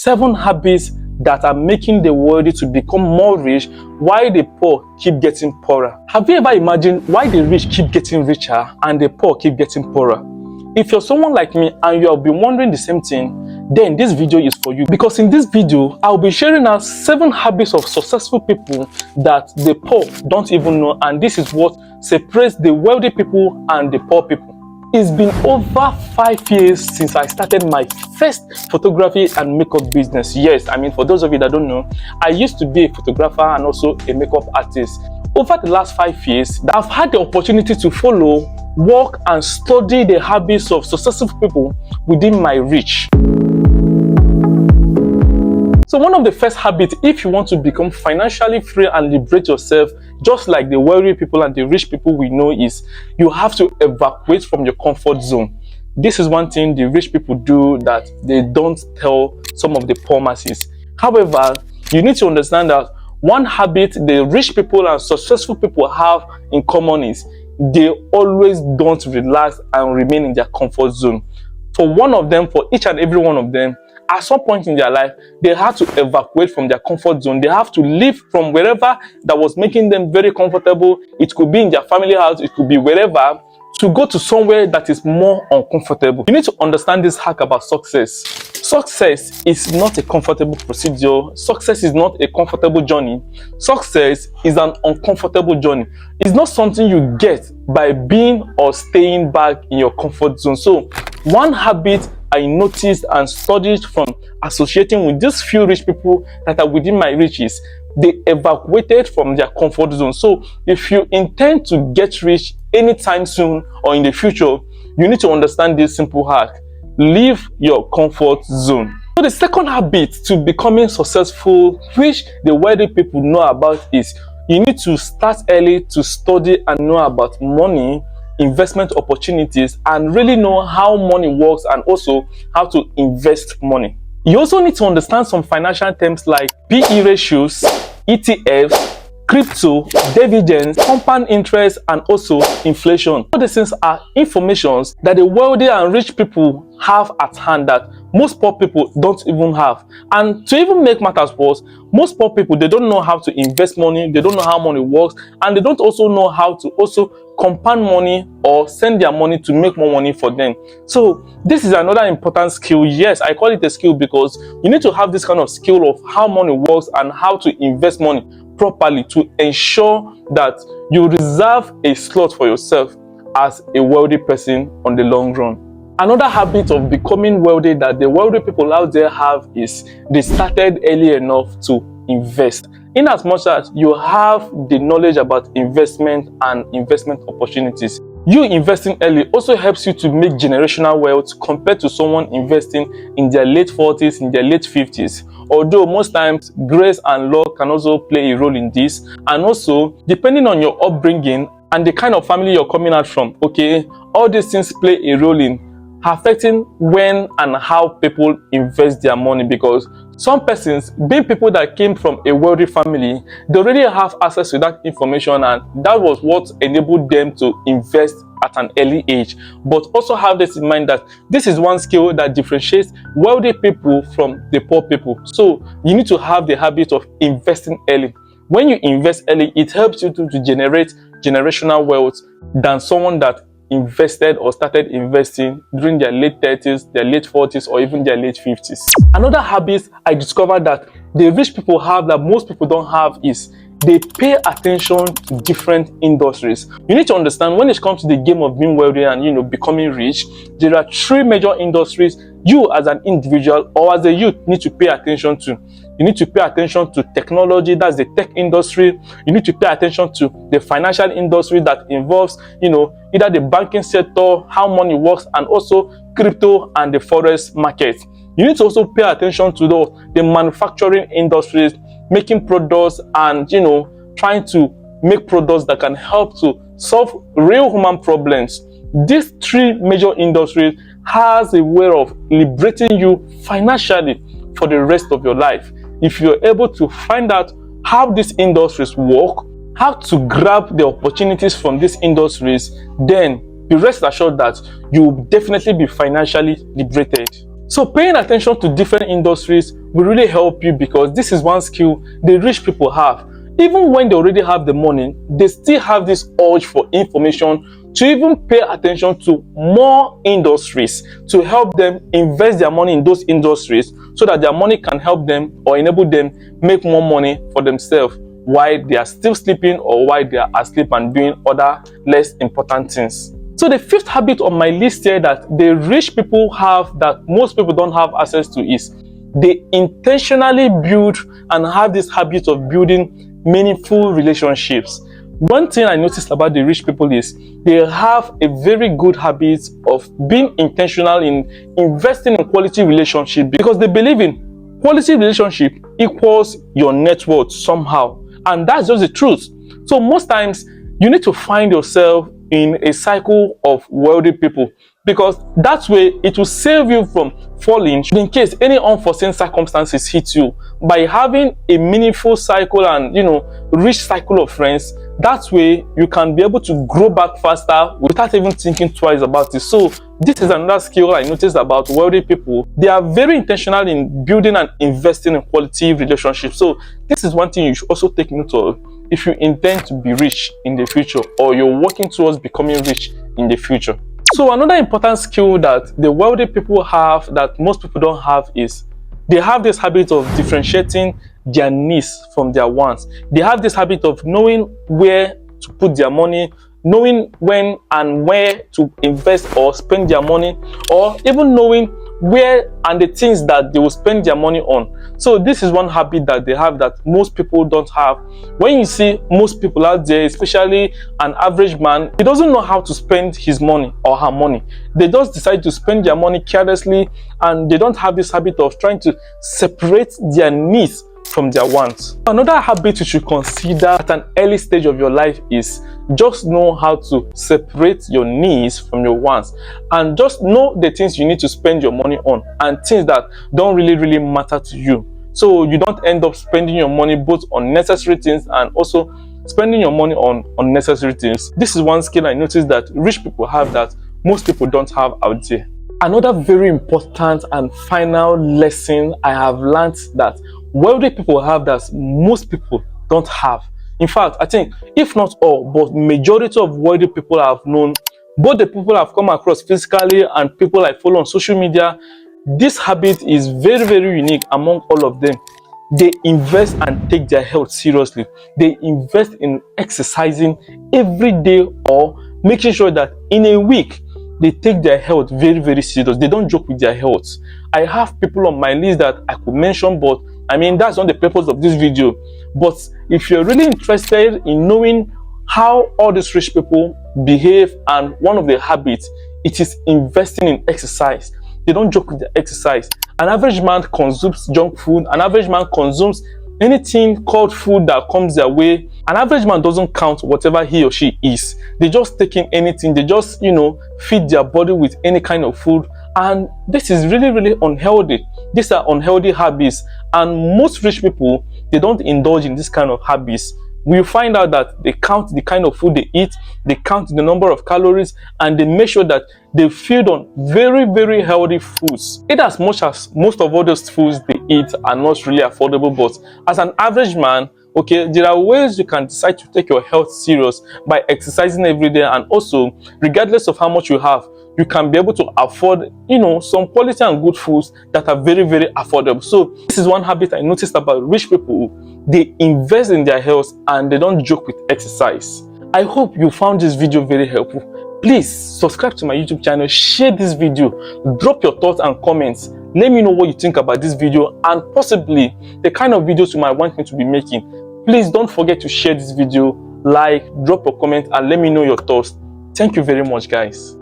7 habits that are making the wealthy to become more rich while the poor keep getting poorer. Have you ever imagined why the rich keep getting richer and the poor keep getting poorer? If you're someone like me and you have been wondering the same thing, then this video is for you, because in this video I'll be sharing out 7 habits of successful people that the poor don't even know, and this is what separates the wealthy people and the poor people. It's been over 5 years since I started my first photography and makeup business. Yes, I mean, for those of you that don't know, I used to be a photographer and also a makeup artist. Over the last 5 years, I've had the opportunity to follow, work and study the habits of successful people within my reach. So one of the first habits, if you want to become financially free and liberate yourself, just like the wealthy people and the rich people we know, is you have to evacuate from your comfort zone. This is one thing the rich people do that they don't tell some of the poor masses. However, you need to understand that one habit the rich people and successful people have in common is they always don't relax and remain in their comfort zone. For one of them, for each and every one of them, at some point in their life, they have to evacuate from their comfort zone. They have to leave from wherever that was making them very comfortable. It could be in their family house, it could be wherever, to go to somewhere that is more uncomfortable. You need to understand this hack about success. Success is not a comfortable procedure. Success is not a comfortable journey. Success is an uncomfortable journey. It's not something you get by being or staying back in your comfort zone. So one habit I noticed and studied from associating with these few rich people that are within my reach is they evacuated from their comfort zone. So if you intend to get rich anytime soon or in the future, you need to understand this simple hack. Leave your comfort zone. So the second habit to becoming successful, which the wealthy people know about, is you need to start early to study and know about money, investment opportunities, and really know how money works and also how to invest money. You also need to understand some financial terms like PE ratios, ETFs, crypto, dividends, compound interest, and also inflation. All these things are informations that the wealthy and rich people have at hand that most poor people don't even have. And to even make matters worse, most poor people, they don't know how to invest money, they don't know how money works, and they don't also know how to also compound money or send their money to make more money for them. So this is another important skill. Yes, I call it a skill because you need to have this kind of skill of how money works and how to invest money properly to ensure that you reserve a slot for yourself as a wealthy person on the long run. Another habit of becoming wealthy that the wealthy people out there have is they started early enough to invest. In as much as you have the knowledge about investment and investment opportunities, you investing early also helps you to make generational wealth compared to someone investing in their late 40s, in their late 50s. Although most times grace and luck can also play a role in this, and also depending on your upbringing and the kind of family you're coming out from, okay, all these things play a role in affecting when and how people invest their money, because some persons, being people that came from a wealthy family, they already have access to that information, and that was what enabled them to invest at an early age. But also have this in mind that this is one skill that differentiates wealthy people from the poor people. So you need to have the habit of investing early. When you invest early, it helps you to generate generational wealth than someone that invested or started investing during their late 30s, their late 40s, or even their late 50s. Another habit I discovered that the rich people have that most people don't have is they pay attention to different industries. You need to understand when it comes to the game of being wealthy and becoming rich, there are 3 major industries you as an individual or as a youth need to pay attention to. You need to pay attention to technology, that's the tech industry. You need to pay attention to the financial industry that involves, either the banking sector, how money works, and also crypto and the forex market. You need to also pay attention to the manufacturing industries, making products and, trying to make products that can help to solve real human problems. These 3 major industries has a way of liberating you financially for the rest of your life. If you're able to find out how these industries work, how to grab the opportunities from these industries, then be rest assured that you will definitely be financially liberated. So paying attention to different industries will really help you, because this is one skill the rich people have. Even when they already have the money, they still have this urge for information, to even pay attention to more industries, to help them invest their money in those industries, so that their money can help them or enable them make more money for themselves while they are still sleeping, or while they are asleep and doing other less important things. So the fifth habit on my list here that the rich people have that most people don't have access to is they intentionally build and have this habit of building meaningful relationships. One thing I noticed about the rich people is they have a very good habit of being intentional in investing in quality relationship, because they believe in quality relationship equals your net worth somehow. And that's just the truth. So most times you need to find yourself in a cycle of wealthy people, because that way it will save you from falling in case any unforeseen circumstances hit you. By having a meaningful cycle and rich cycle of friends, that way you can be able to grow back faster without even thinking twice about it. So this is another skill I noticed about wealthy people. They are very intentional in building and investing in quality relationships. So this is one thing you should also take note of if you intend to be rich in the future, or you're working towards becoming rich in the future. So another important skill that the wealthy people have that most people don't have is they have this habit of differentiating their needs from their wants. They have this habit of knowing where to put their money, knowing when and where to invest or spend their money, or even knowing where and the things that they will spend their money on. So this is one habit that they have that most people don't have. When you see most people out there, especially an average man, he doesn't know how to spend his money or her money. They just decide to spend their money carelessly, and they don't have this habit of trying to separate their needs from their wants. Another habit you should consider at an early stage of your life is just know how to separate your needs from your wants, and just know the things you need to spend your money on and things that don't really matter to you, so you don't end up spending your money both on necessary things and also spending your money on unnecessary things. This is one skill I noticed that rich people have that most people don't have out there. Another very important and final lesson I have learned that wealthy people have that most people don't have. In fact, I think if not all, but majority of wealthy people I've known, both the people I've come across physically and people I follow on social media, this habit is very unique among all of them. They invest and take their health seriously. They invest in exercising every day, or making sure that in a week they take their health very serious. They don't joke with their health. I have people on my list that I could mention, but I mean, that's not the purpose of this video. But if you're really interested in knowing how all these rich people behave, and one of their habits, it is investing in exercise. They don't joke with their exercise. An average man consumes junk food. An average man consumes anything called food that comes their way. An average man doesn't count whatever he or she is. They just take in anything. They just, feed their body with any kind of food. And this is really unhealthy. These are unhealthy habits. And most rich people, they don't indulge in this kind of habits. We find out that they count the kind of food they eat, they count the number of calories, and they make sure that they feed on very healthy foods. In as much as most of all those foods they eat are not really affordable, but as an average man, okay, there are ways you can decide to take your health serious by exercising every day, and also, regardless of how much you have, you can be able to afford, some quality and good foods that are very affordable. So this is one habit I noticed about rich people. They invest in their health and they don't joke with exercise. I hope you found this video very helpful. Please subscribe to my YouTube channel, share this video, drop your thoughts and comments. Let me know what you think about this video and possibly the kind of videos you might want me to be making. Please don't forget to share this video, like, drop a comment, and let me know your thoughts. Thank you very much, guys.